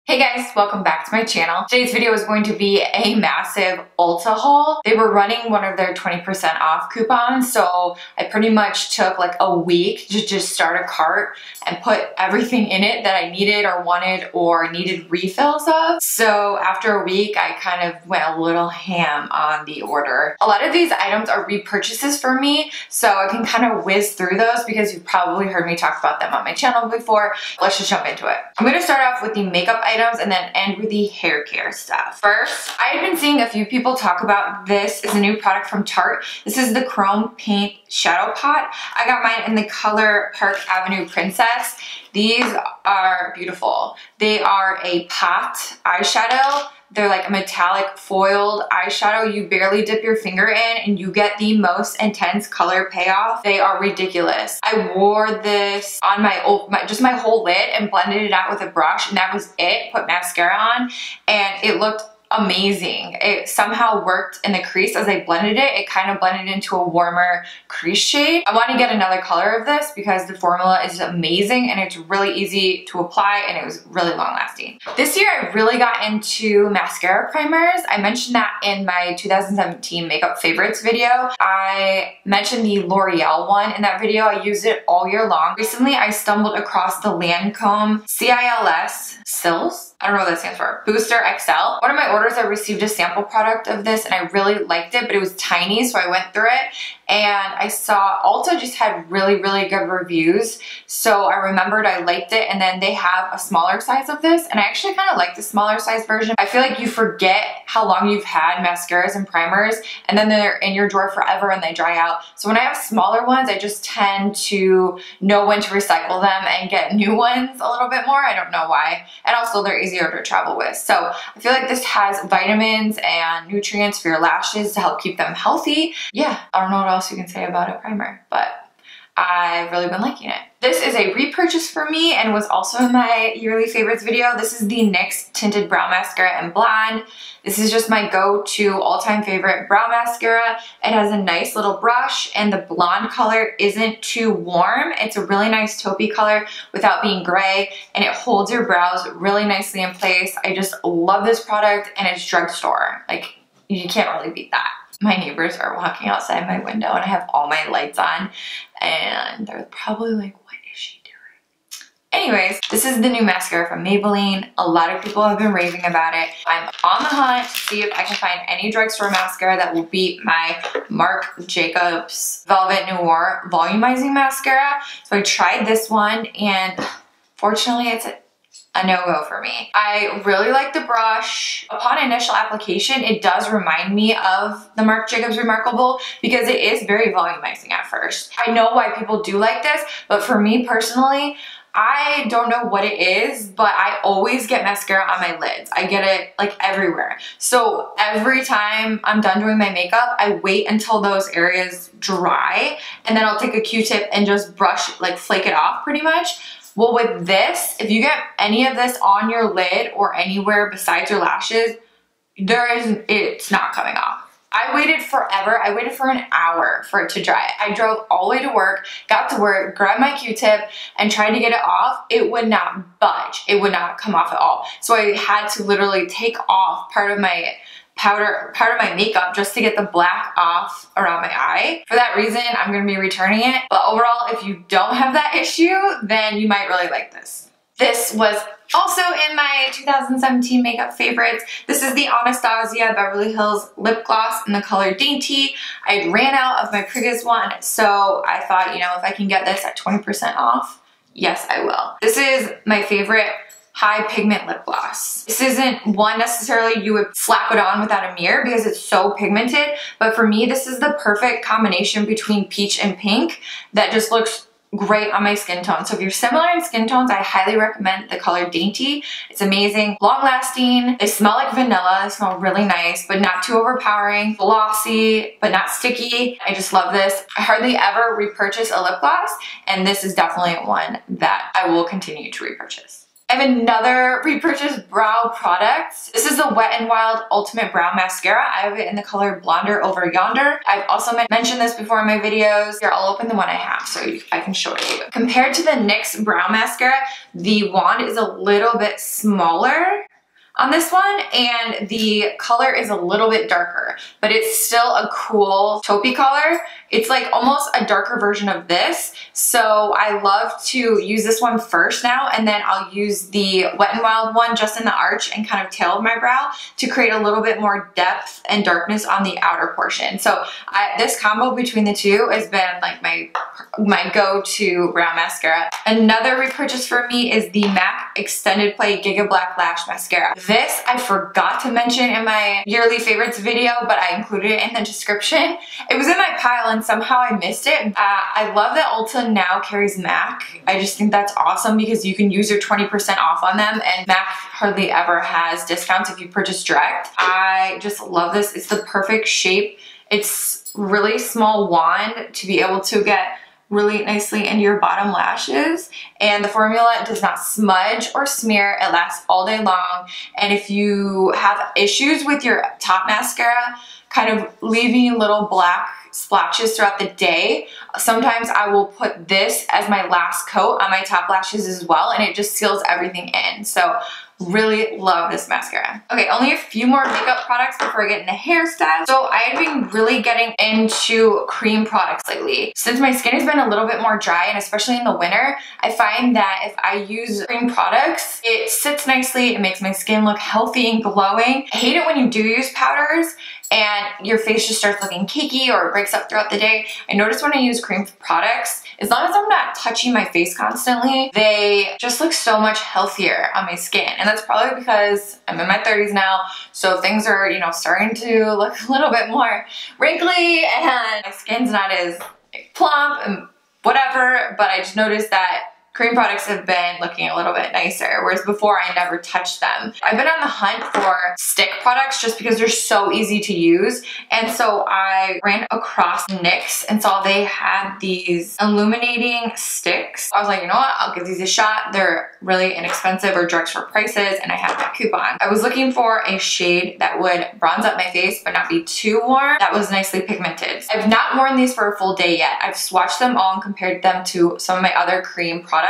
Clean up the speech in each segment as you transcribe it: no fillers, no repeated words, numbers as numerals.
Hey guys, welcome back to my channel. Today's video is going to be a massive Ulta haul. They were running one of their 20% off coupons, so I pretty much took like a week to just start a cart and put everything in it that I needed or wanted or needed refills of. So after a week, I kind of went a little ham on the order. A lot of these items are repurchases for me, so I can kind of whiz through those because you've probably heard me talk about them on my channel before. Let's just jump into it. I'm going to start off with the makeup items and then end with the hair care stuff. First, I've been seeing a few people talk about this is a new product from Tarte. This is the Chrome Paint Shadow Pot. I got mine in the color Park Avenue Princess. These are beautiful. They are a pot eyeshadow. They're like a metallic foiled eyeshadow. You barely dip your finger in and you get the most intense color payoff. They are ridiculous. I wore this on just my whole lid and blended it out with a brush, and that was it. Put mascara on and it looked amazing. It somehow worked in the crease as I blended it. It kind of blended into a warmer crease shade. I want to get another color of this because the formula is amazing and it's really easy to apply and it was really long lasting. This year I really got into mascara primers. I mentioned that in my 2017 makeup favorites video. I mentioned the L'Oreal one in that video. I used it all year long. Recently I stumbled across the Lancome CILS. I don't know what that stands for. Booster XL. One of my orders, I received a sample product of this and I really liked it, but it was tiny, so I went through it and I saw Ulta just had really good reviews. So I remembered I liked it, and then they have a smaller size of this and I actually kind of like the smaller size version. I feel like you forget how long you've had mascaras and primers and then they're in your drawer forever and they dry out. So when I have smaller ones, I just tend to know when to recycle them and get new ones a little bit more. I don't know why. And also they're easier to travel with. So I feel like this has vitamins and nutrients for your lashes to help keep them healthy. Yeah, I don't know what else you can say about a primer, but I've really been liking it. This is a repurchase for me and was also in my yearly favorites video. This is the NYX Tinted Brow Mascara in Blonde. This is just my go-to all-time favorite brow mascara. It has a nice little brush and the blonde color isn't too warm. It's a really nice taupey color without being gray, and it holds your brows really nicely in place. I just love this product, and it's drugstore. Like, you can't really beat that. My neighbors are walking outside my window and I have all my lights on and they're probably like, what is she doing? Anyways, this is the new mascara from Maybelline. A lot of people have been raving about it. I'm on the hunt to see if I can find any drugstore mascara that will beat my Marc Jacobs Velvet Noir Volumizing Mascara. So I tried this one and fortunately it's a no-go for me. I really like the brush. Upon initial application, it does remind me of the Marc Jacobs Remarkable because it is very volumizing at first. I know why people do like this, but for me personally, I don't know what it is, but I always get mascara on my lids. I get it like everywhere. So every time I'm done doing my makeup, I wait until those areas dry and then I'll take a Q-tip and just brush, like flake it off pretty much. Well, with this, if you get any of this on your lid or anywhere besides your lashes, it's not coming off. I waited forever. I waited for an hour for it to dry. I drove all the way to work, got to work, grabbed my Q-tip and tried to get it off. It would not budge. It would not come off at all. So I had to literally take off part of my makeup just to get the black off around my eye. For that reason, I'm going to be returning it. But overall, if you don't have that issue, then you might really like this. This was also in my 2017 makeup favorites. This is the Anastasia Beverly Hills Lip Gloss in the color Dainty. I ran out of my previous one, so I thought, you know, if I can get this at 20% off, yes, I will. This is my favorite high pigment lip gloss. This isn't one necessarily you would slap it on without a mirror because it's so pigmented, but for me this is the perfect combination between peach and pink that just looks great on my skin tone. So if you're similar in skin tones, I highly recommend the color Dainty. It's amazing, long lasting, they smell like vanilla, they smell really nice but not too overpowering, glossy but not sticky. I just love this. I hardly ever repurchase a lip gloss and this is definitely one that I will continue to repurchase. I have another repurchased brow product. This is the Wet n Wild Ultimate Brow Mascara. I have it in the color Blonder Over Yonder. I've also mentioned this before in my videos. Here, I'll open the one I have so I can show it to you. Compared to the NYX Brow Mascara, the wand is a little bit smaller on this one, and the color is a little bit darker, but it's still a cool taupey color. It's like almost a darker version of this. So I love to use this one first now, and then I'll use the Wet n Wild one just in the arch and kind of tail of my brow to create a little bit more depth and darkness on the outer portion. So this combo between the two has been like my go-to brow mascara. Another repurchase for me is the MAC Extended Play Giga Black Lash Mascara. This I forgot to mention in my yearly favorites video, but I included it in the description. It was in my pile and somehow I missed it. I love that Ulta now carries MAC. I just think that's awesome because you can use your 20% off on them, and MAC hardly ever has discounts if you purchase direct. I just love this. It's the perfect shape. It's really small wand to be able to get really nicely into your bottom lashes, and the formula does not smudge or smear. It lasts all day long, and if you have issues with your top mascara kind of leaving little black splotches throughout the day, sometimes I will put this as my last coat on my top lashes as well, and it just seals everything in. So really love this mascara. Okay, only a few more makeup products before I get into hairstyles. So I have been really getting into cream products lately. Since my skin has been a little bit more dry, and especially in the winter, I find that if I use cream products, it sits nicely, it makes my skin look healthy and glowing. I hate it when you do use powders and your face just starts looking cakey or it breaks up throughout the day. I notice when I use cream products, as long as I'm not touching my face constantly, they just look so much healthier on my skin. And that's probably because I'm in my 30s now, so things are, you know, starting to look a little bit more wrinkly and my skin's not as plump and whatever, but I just noticed that cream products have been looking a little bit nicer, whereas before I never touched them. I've been on the hunt for stick products just because they're so easy to use, and so I ran across NYX and saw they had these illuminating sticks. I was like, you know what, I'll give these a shot. They're really inexpensive or drugstore prices, and I had that coupon. I was looking for a shade that would bronze up my face but not be too warm, that was nicely pigmented. I've not worn these for a full day yet. I've swatched them all and compared them to some of my other cream products,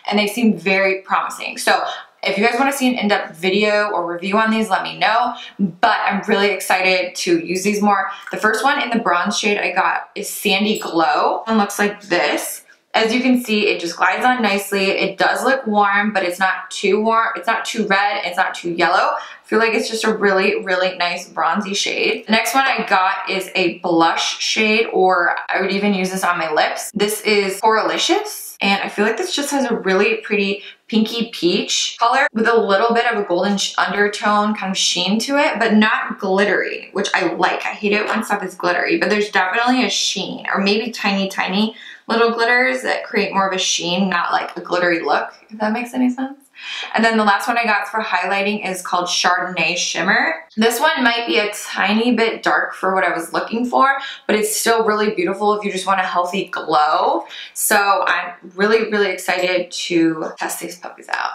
and they seem very promising. So if you guys want to see an in-depth video or review on these, let me know, but I'm really excited to use these more. The first one in the bronze shade I got is Sandy Glow, and looks like this. As you can see, it just glides on nicely. It does look warm, but it's not too warm. It's not too red. It's not too yellow. I feel like it's just a really, really nice bronzy shade. The next one I got is a blush shade, or I would even use this on my lips. This is Coralicious. And I feel like this just has a really pretty pinky peach color with a little bit of a golden undertone kind of sheen to it, but not glittery, which I like. I hate it when stuff is glittery, but there's definitely a sheen, or maybe tiny, tiny little glitters that create more of a sheen, not like a glittery look, if that makes any sense. And then the last one I got for highlighting is called Chardonnay Shimmer. This one might be a tiny bit dark for what I was looking for, but it's still really beautiful if you just want a healthy glow. So I'm really, really excited to test these puppies out.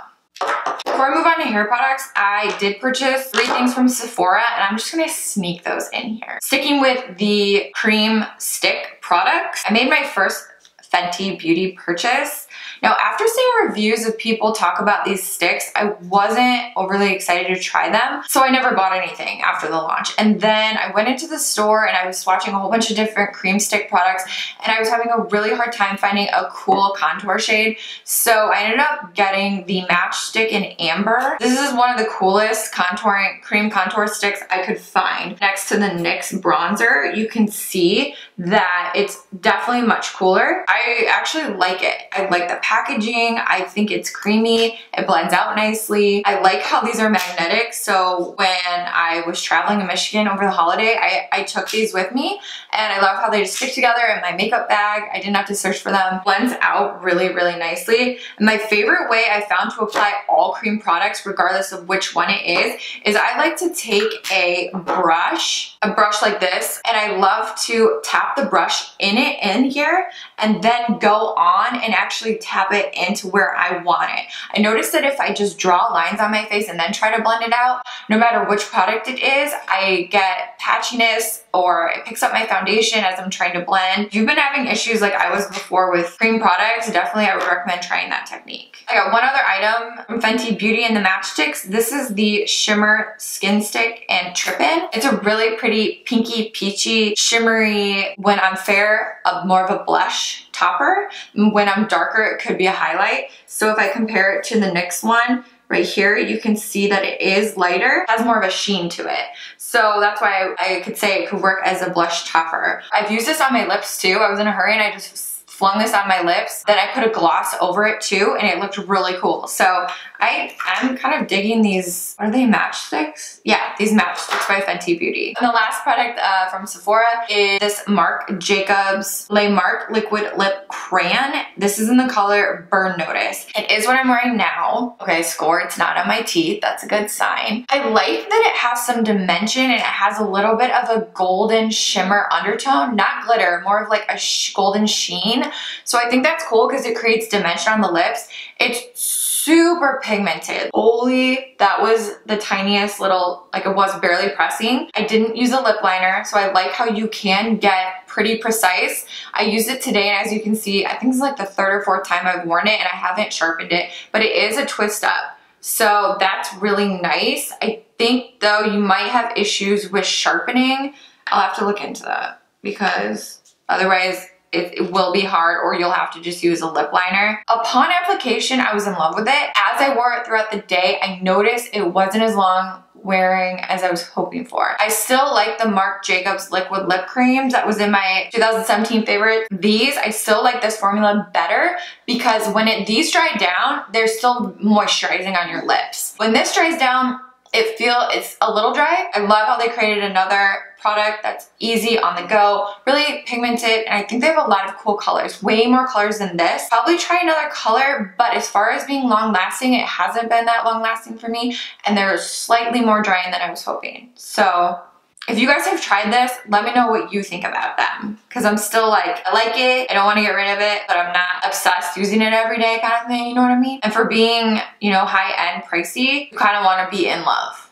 Before I move on to hair products, I did purchase 3 things from Sephora, and I'm just gonna sneak those in here. Sticking with the cream stick products, I made my first Fenty Beauty purchase. Now, after seeing reviews of people talk about these sticks, I wasn't overly excited to try them, so I never bought anything after the launch. And then I went into the store and I was swatching a whole bunch of different cream stick products, and I was having a really hard time finding a cool contour shade. So I ended up getting the Match Stick in Amber. This is one of the coolest cream contour sticks I could find. Next to the NYX bronzer, you can see that it's definitely much cooler. I actually like it. I like the packaging. I think it's creamy. It blends out nicely. I like how these are magnetic. So when I was traveling in Michigan over the holiday, I took these with me, and I love how they just stick together in my makeup bag. I didn't have to search for them. Blends out really, really nicely. And my favorite way I found to apply all cream products, regardless of which one it is I like to take a brush like this, and I love to tap the brush in here and then go on and actually actually tap it into where I want it. I noticed that if I just draw lines on my face and then try to blend it out, no matter which product it is, I get patchiness or it picks up my foundation as I'm trying to blend. If you've been having issues like I was before with cream products, definitely I would recommend trying that technique. I got one other item from Fenty Beauty in the matchsticks. This is the Shimmer Skin Stick and Trip-In. It's a really pretty pinky, peachy, shimmery, when I'm fair, more of a blush topper. When I'm darker, it could be a highlight. So if I compare it to the NYX one, right here, you can see that it is lighter, has more of a sheen to it. So that's why I could say it could work as a blush topper. I've used this on my lips too. I was in a hurry and I just flung this on my lips. Then I put a gloss over it too and it looked really cool. So I'm kind of digging these, are they matchsticks? Yeah, these matchsticks by Fenty Beauty. And the last product from Sephora is this Marc Jacobs Le Marc Liquid Lip Crayon. This is in the color Burn Notice. It is what I'm wearing now. Okay, score, it's not on my teeth. That's a good sign. I like that it has some dimension and it has a little bit of a golden shimmer undertone, not glitter, more of like a golden sheen. So I think that's cool because it creates dimension on the lips. It's super pigmented. Holy, that was the tiniest little, like it was barely pressing. I didn't use a lip liner, so I like how you can get pretty precise. I used it today and as you can see, I think it's like the third or fourth time I've worn it and I haven't sharpened it, but it is a twist up. So that's really nice. I think though you might have issues with sharpening. I'll have to look into that because otherwise it will be hard or you'll have to just use a lip liner. Upon application, I was in love with it. As I wore it throughout the day, I noticed it wasn't as long wearing as I was hoping for. I still like the Marc Jacobs liquid lip creams that was in my 2017 favorite. These, I still like this formula better because when these dry down, they're still moisturizing on your lips. When this dries down, it's a little dry. I love how they created another product that's easy on the go, really pigmented, and I think they have a lot of cool colors, way more colors than this. Probably try another color, but as far as being long lasting, it hasn't been that long lasting for me, and they're slightly more drying than I was hoping. So if you guys have tried this, let me know what you think about them. Because I'm still like, I like it, I don't want to get rid of it, but I'm not obsessed using it every day kind of thing, you know what I mean? And for being, you know, high-end, pricey, you kind of want to be in love.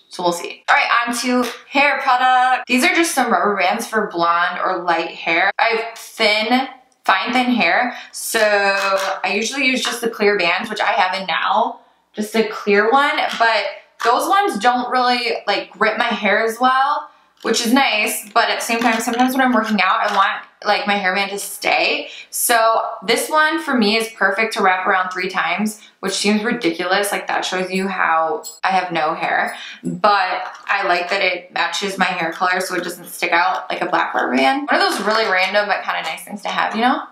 So we'll see. All right, on to hair product. These are just some rubber bands for blonde or light hair. I have fine thin hair, so I usually use just the clear bands, which I have in now, just a clear one, but those ones don't really like grip my hair as well, which is nice, but at the same time, sometimes when I'm working out, I want like my hairband to stay. So this one for me is perfect to wrap around 3 times, which seems ridiculous. Like that shows you how I have no hair, but I like that it matches my hair color so it doesn't stick out like a black rubber band. One of those really random but kind of nice things to have, you know?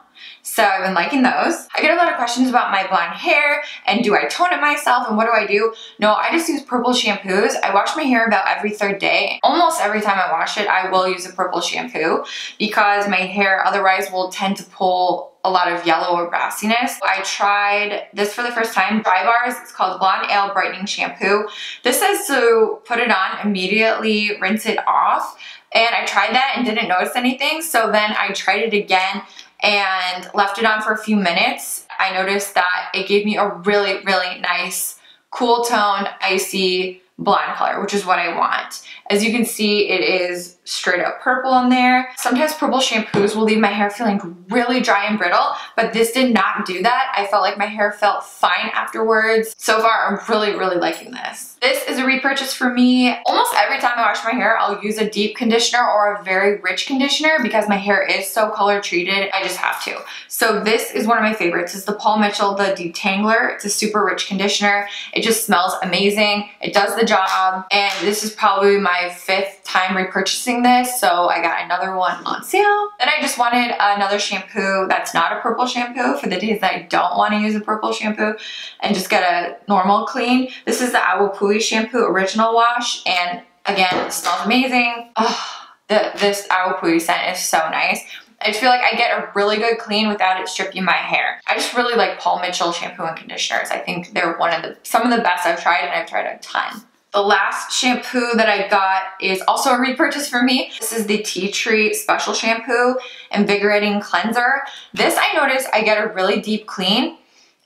So I've been liking those. I get a lot of questions about my blonde hair and do I tone it myself and what do I do? No, I just use purple shampoos. I wash my hair about every 3rd day. Almost every time I wash it, I will use a purple shampoo because my hair otherwise will tend to pull a lot of yellow or brassiness. I tried this for the first time, Dry Bars. It's called Blonde Ale Brightening Shampoo. This says to put it on, immediately rinse it off. And I tried that and didn't notice anything. So then I tried it again and left it on for a few minutes. I noticed that it gave me a really, really nice, cool toned, icy blonde color, which is what I want. As you can see, it is straight up purple in there. Sometimes purple shampoos will leave my hair feeling really dry and brittle, but this did not do that. I felt like my hair felt fine afterwards. So far, I'm really, really liking this. This is a repurchase for me. Almost every time I wash my hair, I'll use a deep conditioner or a very rich conditioner because my hair is so color treated. I just have to. So this is one of my favorites. It's the Paul Mitchell, the Detangler. It's a super rich conditioner. It just smells amazing. It does the job. And this is probably my 5th time repurchasing this, so I got another one on sale. Then I just wanted another shampoo that's not a purple shampoo for the days that I don't want to use a purple shampoo and just get a normal clean. This is the Awapui shampoo original wash, and again, it smells amazing. Oh, this Awapui scent is so nice. I just feel like I get a really good clean without it stripping my hair. I just really like Paul Mitchell shampoo and conditioners. I think they're some of the best I've tried, and I've tried a ton. The last shampoo that I got is also a repurchase for me. This is the Tea Tree Special Shampoo Invigorating Cleanser. This I noticed I get a really deep clean,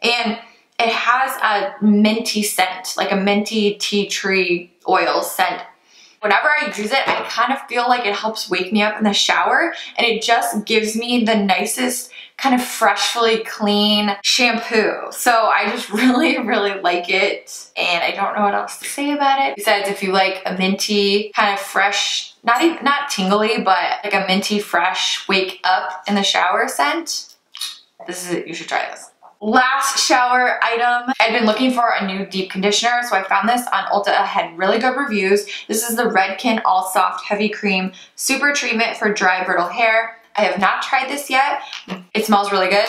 and it has a minty scent, like a minty tea tree oil scent. Whenever I use it, I kind of feel like it helps wake me up in the shower, and it just gives me the nicest kind of freshly clean shampoo. So I just really, really like it, and I don't know what else to say about it. Besides, if you like a minty kind of fresh, not tingly, but like a minty fresh wake up in the shower scent, this is it. You should try this. Last shower item, I'd been looking for a new deep conditioner, so I found this on Ulta. It had really good reviews. This is the Redken All Soft Heavy Cream Super Treatment for Dry Brittle Hair. I have not tried this yet. It smells really good.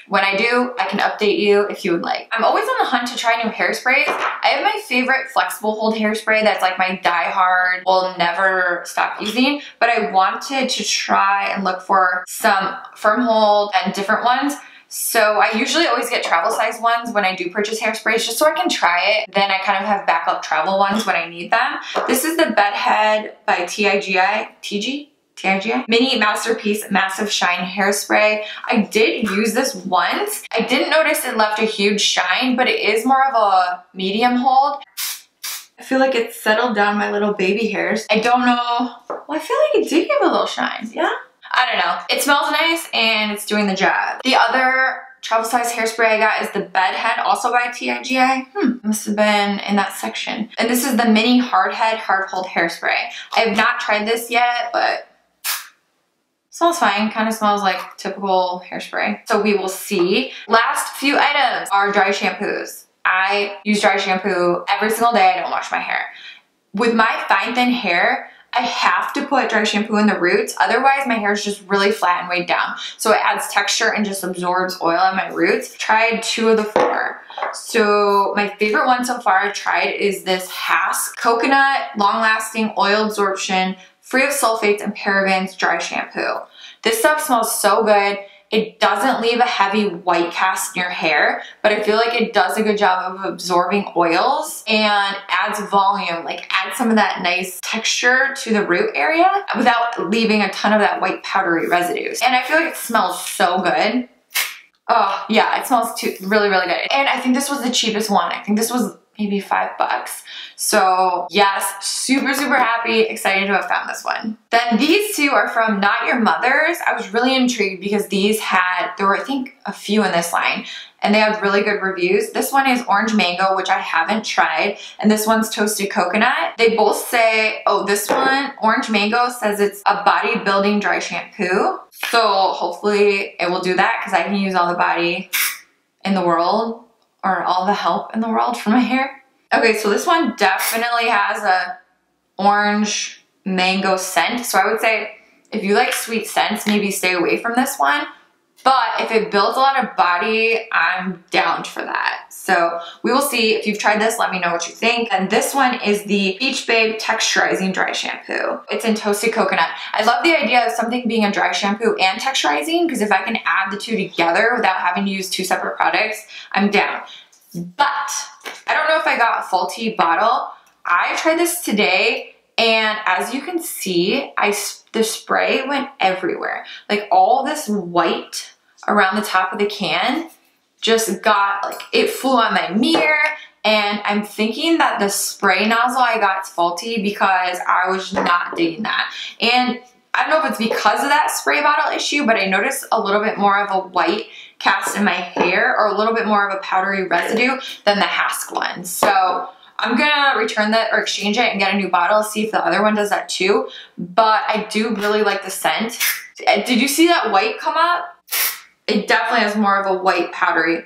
When I do, I can update you if you would like. I'm always on the hunt to try new hairsprays. I have my favorite flexible hold hairspray that's like my die-hard, will never stop using, but I wanted to try and look for some firm hold and different ones. So I usually always get travel size ones when I do purchase hairsprays, just so I can try it. Then I kind of have backup travel ones when I need them. This is the Bedhead by TIGI Mini Masterpiece Massive Shine Hairspray. I did use this once. I didn't notice it left a huge shine, but it is more of a medium hold. I feel like it settled down my little baby hairs. I don't know. Well, I feel like it did give a little shine, yeah? I don't know. It smells nice and it's doing the job. The other travel size hairspray I got is the Bedhead, also by TIGI. Must have been in that section. And this is the Mini Hardhead Hard Hold Hairspray. I have not tried this yet, but smells fine. Kind of smells like typical hairspray. So we will see. Last few items are dry shampoos. I use dry shampoo every single day. I don't wash my hair. With my fine thin hair, I have to put dry shampoo in the roots, otherwise my hair is just really flat and weighed down. So it adds texture and just absorbs oil on my roots. Tried 2 of the 4. So my favorite one so far I've tried is this Hask Coconut Long Lasting Oil Absorption Free of Sulfates and Parabens Dry Shampoo. This stuff smells so good. It doesn't leave a heavy white cast in your hair, but I feel like it does a good job of absorbing oils and adds volume, like adds some of that nice texture to the root area without leaving a ton of that white powdery residues. And I feel like it smells so good. Oh yeah, it smells really, really good. And I think this was the cheapest one. I think this was maybe $5. So yes, super, super happy, excited to have found this one. Then these 2 are from Not Your Mother's. I was really intrigued because these there were I think a few in this line, and they had really good reviews. This one is Orange Mango, which I haven't tried, and this one's Toasted Coconut. They both say, oh, this one, Orange Mango, says it's a bodybuilding dry shampoo. So hopefully it will do that because I can use all the body in the world, or all the help in the world for my hair. Okay, so this one definitely has a orange mango scent. So I would say if you like sweet scents, maybe stay away from this one. But if it builds a lot of body, I'm down for that. So we will see. If you've tried this, let me know what you think. And this one is the Beach Babe Texturizing Dry Shampoo. It's in Toasted Coconut. I love the idea of something being a dry shampoo and texturizing, because if I can add the 2 together without having to use 2 separate products, I'm down. But I don't know if I got a faulty bottle. I tried this today, and as you can see, the spray went everywhere. Like all this white around the top of the can just got, like, it flew on my mirror, and I'm thinking that the spray nozzle I got is faulty because I was not digging that. And I don't know if it's because of that spray bottle issue, but I noticed a little bit more of a white cast in my hair, or a little bit more of a powdery residue than the Hask one. So I'm gonna return that or exchange it and get a new bottle, see if the other one does that too. But I do really like the scent. Did you see that white come up? It definitely has more of a white powdery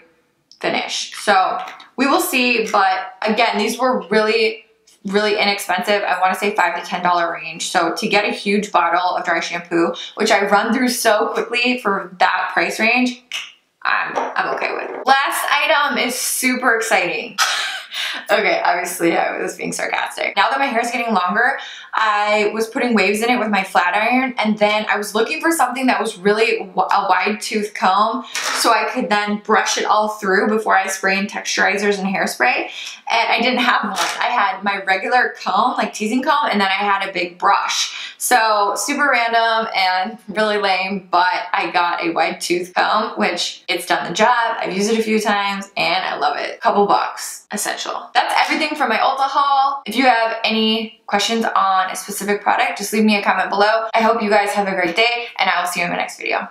finish. So we will see, but again, these were really, really inexpensive. I want to say $5 to $10 range. So to get a huge bottle of dry shampoo, which I run through so quickly for that price range, I'm okay with. Last item is super exciting. Okay, obviously I was being sarcastic. Now that my hair is getting longer, I was putting waves in it with my flat iron, and then I was looking for something that was really a wide tooth comb so I could then brush it all through before I spray in texturizers and hairspray. And I didn't have one. I had my regular comb, like teasing comb, and then I had a big brush. So super random and really lame, but I got a wide tooth comb, which it's done the job. I've used it a few times and I love it. Couple bucks, essential. That's everything for my Ulta haul. If you have any questions on a specific product, just leave me a comment below. I hope you guys have a great day, and I will see you in my next video.